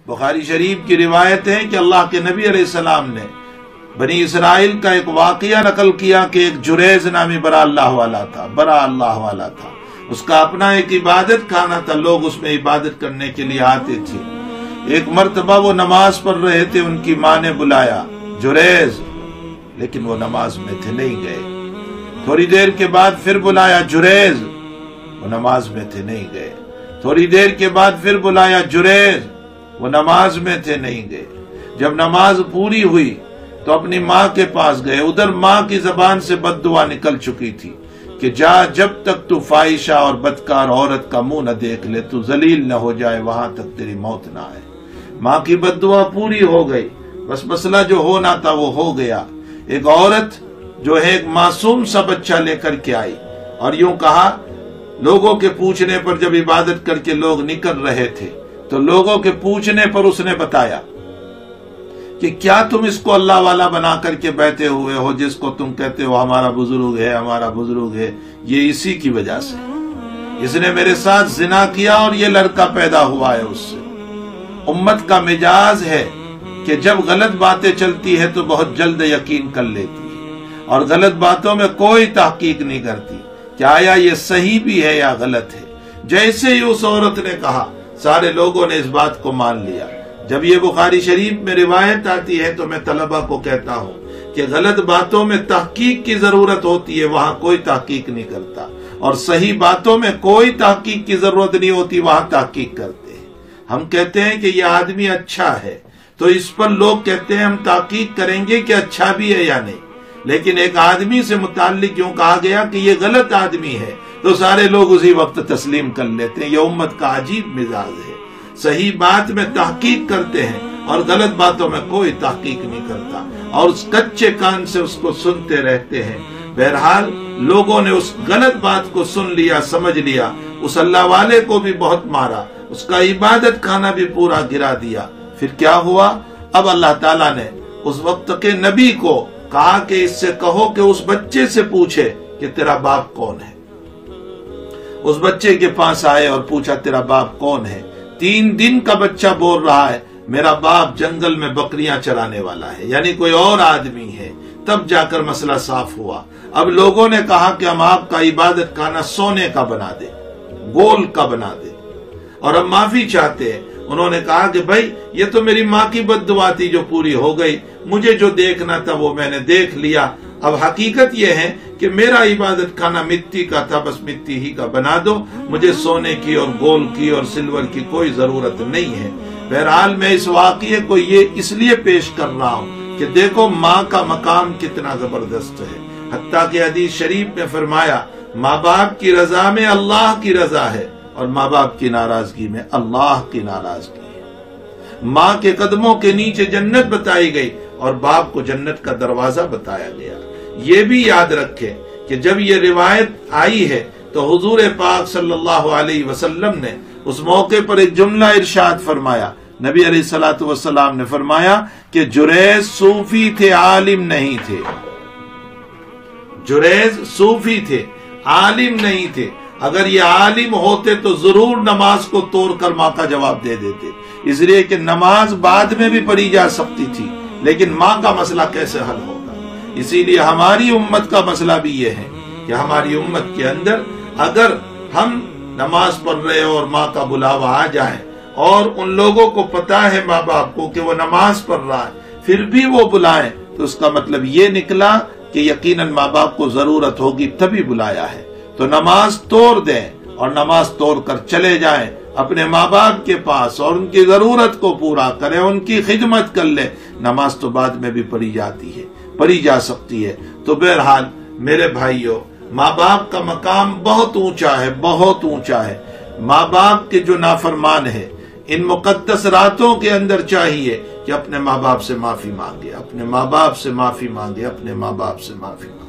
बुखारी शरीफ की रिवायत है कि अल्लाह के नबी अलैहिस्सलाम ने बनी इसराइल का एक वाक़या नकल किया कि एक जुरैज नामी बड़ा अल्लाह वाला था। उसका अपना एक इबादत खाना था, लोग उसमें इबादत करने के लिए आते थे। एक मर्तबा वो नमाज पढ़ रहे थे, उनकी माँ ने बुलाया जुरैज, लेकिन वो नमाज में थे, नहीं गए। थोड़ी देर के बाद फिर बुलाया जुरैज, वो नमाज में थे, नहीं गए। थोड़ी देर के बाद फिर बुलाया जुरैज, वो नमाज में थे, नहीं गए। जब नमाज पूरी हुई तो अपनी माँ के पास गए। उधर माँ की जबान से बद्दुआ निकल चुकी थी कि जा, जब तक तू फाहिशा और बदकार औरत का मुंह न देख ले, तू जलील न हो जाए, वहां तक तेरी मौत न आए। माँ की बद्दुआ पूरी हो गई, बस मसला जो होना था वो हो गया। एक औरत जो है एक मासूम सा बच्चा लेकर के आई और यूं कहा, लोगों के पूछने पर जब इबादत करके लोग निकल रहे थे तो लोगों के पूछने पर उसने बताया कि क्या तुम इसको अल्लाह वाला बना करके बैठे हुए हो, जिसको तुम कहते हो हमारा बुजुर्ग है, हमारा बुजुर्ग है, ये इसी की वजह से, इसने मेरे साथ जिना किया और ये लड़का पैदा हुआ है उससे। उम्मत का मिजाज है कि जब गलत बातें चलती है तो बहुत जल्द यकीन कर लेती है और गलत बातों में कोई तहकीक नहीं करती कि आया ये सही भी है या गलत है। जैसे ही उस औरत ने कहा, सारे लोगों ने इस बात को मान लिया। जब ये बुखारी शरीफ में रिवायत आती है तो मैं तलबा को कहता हूँ कि गलत बातों में तहकीक की जरूरत होती है, वहां कोई तहकीक नहीं करता, और सही बातों में कोई तहकीक की जरूरत नहीं होती, वहां तहकीक करते हैं। हम कहते हैं कि यह आदमी अच्छा है तो इस पर लोग कहते हैं हम तहकीक करेंगे कि अच्छा भी है या नहीं, लेकिन एक आदमी से मुताल्लिक यूं कहा गया कि ये गलत आदमी है तो सारे लोग उसी वक्त तस्लीम कर लेते हैं। ये उम्मत का अजीब मिजाज है, सही बात में तहकीक करते हैं और गलत बातों में कोई तहकीक नहीं करता और उस कच्चे कान से उसको सुनते रहते हैं। बहरहाल लोगों ने उस गलत बात को सुन लिया, समझ लिया, उस अल्लाह वाले को भी बहुत मारा, उसका इबादत खाना भी पूरा गिरा दिया। फिर क्या हुआ? अब अल्लाह ताला ने उस वक्त के नबी को कहा कि इससे कहो कि उस बच्चे से पूछे कि तेरा बाप कौन है। उस बच्चे के पास आए और पूछा तेरा बाप कौन है। 3 दिन का बच्चा बोल रहा है मेरा बाप जंगल में बकरियां चराने वाला है, यानी कोई और आदमी है। तब जाकर मसला साफ हुआ। अब लोगों ने कहा कि हम आपका इबादत खाना सोने का बना दे, गोल का बना दे, और हम माफी चाहते हैं। उन्होंने कहा कि भाई ये तो मेरी माँ की बद्दुआ थी जो पूरी हो गई, मुझे जो देखना था वो मैंने देख लिया। अब हकीकत यह है कि मेरा इबादत खाना मिट्टी का था, बस मिट्टी ही का बना दो, मुझे सोने की और गोल की और सिल्वर की कोई जरूरत नहीं है। बहरहाल मैं इस वाक़ये को ये इसलिए पेश कर रहा हूँ कि देखो माँ का मकाम कितना जबरदस्त है। हत्ता कि हदीस शरीफ में फरमाया माँ बाप की रजा में अल्लाह की रजा है और माँ बाप की नाराजगी में अल्लाह की नाराजगी है। माँ के कदमों के नीचे जन्नत बताई गई और बाप को जन्नत का दरवाजा बताया गया। ये भी याद रखें कि जब ये रिवायत आई है तो हुजूर पाक सल्लल्लाहु अलैहि वसल्लम ने उस मौके पर एक जुमला इरशाद फरमाया। नबी अलैहिस्सलातु वस्सलाम ने फरमाया कि जुरैज सूफी थे, आलिम नहीं थे। जुरैज सूफी थे, आलिम नहीं थे। अगर ये आलिम होते तो जरूर नमाज को तोड़कर माँ का जवाब दे देते, इसलिए कि नमाज बाद में भी पढ़ी जा सकती थी, लेकिन माँ का मसला कैसे हल होगा। इसीलिए हमारी उम्मत का मसला भी ये है कि हमारी उम्मत के अंदर अगर हम नमाज पढ़ रहे हो और माँ का बुलावा आ जाए और उन लोगों को पता है माँ बाप को कि वो नमाज पढ़ रहा है, फिर भी वो बुलाएं, तो उसका मतलब ये निकला कि यकीनन माँ बाप को जरूरत होगी तभी बुलाया है। तो नमाज तोड़ दें और नमाज तोड़ कर चले जाएं अपने माँ बाप के पास और उनकी जरूरत को पूरा करें, उनकी खिदमत कर ले। नमाज तो बाद में भी पढ़ी जाती है, पढ़ी जा सकती है। तो बहरहाल मेरे भाइयों, माँ बाप का मकाम बहुत ऊंचा है, बहुत ऊंचा है। माँ बाप के जो नाफरमान है, इन मुकद्दस रातों के अंदर चाहिए कि अपने माँ बाप से माफी मांगे, अपने माँ बाप से माफी मांगे, अपने माँ बाप से माफी मांगे।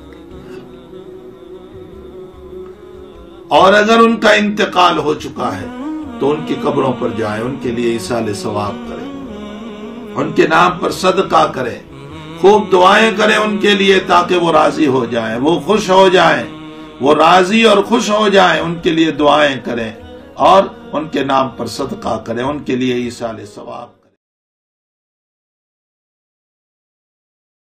और अगर उनका इंतकाल हो चुका है तो उनकी कब्रों पर जाएं, उनके लिए इसाले सवाब करें, उनके नाम पर सदका करें, खूब दुआएं करें उनके लिए ताकि वो राजी हो जाएं, वो खुश हो जाएं, वो राजी और खुश हो जाएं। उनके लिए दुआएं करें और उनके नाम पर सदका करें, उनके लिए इसाले सवाब।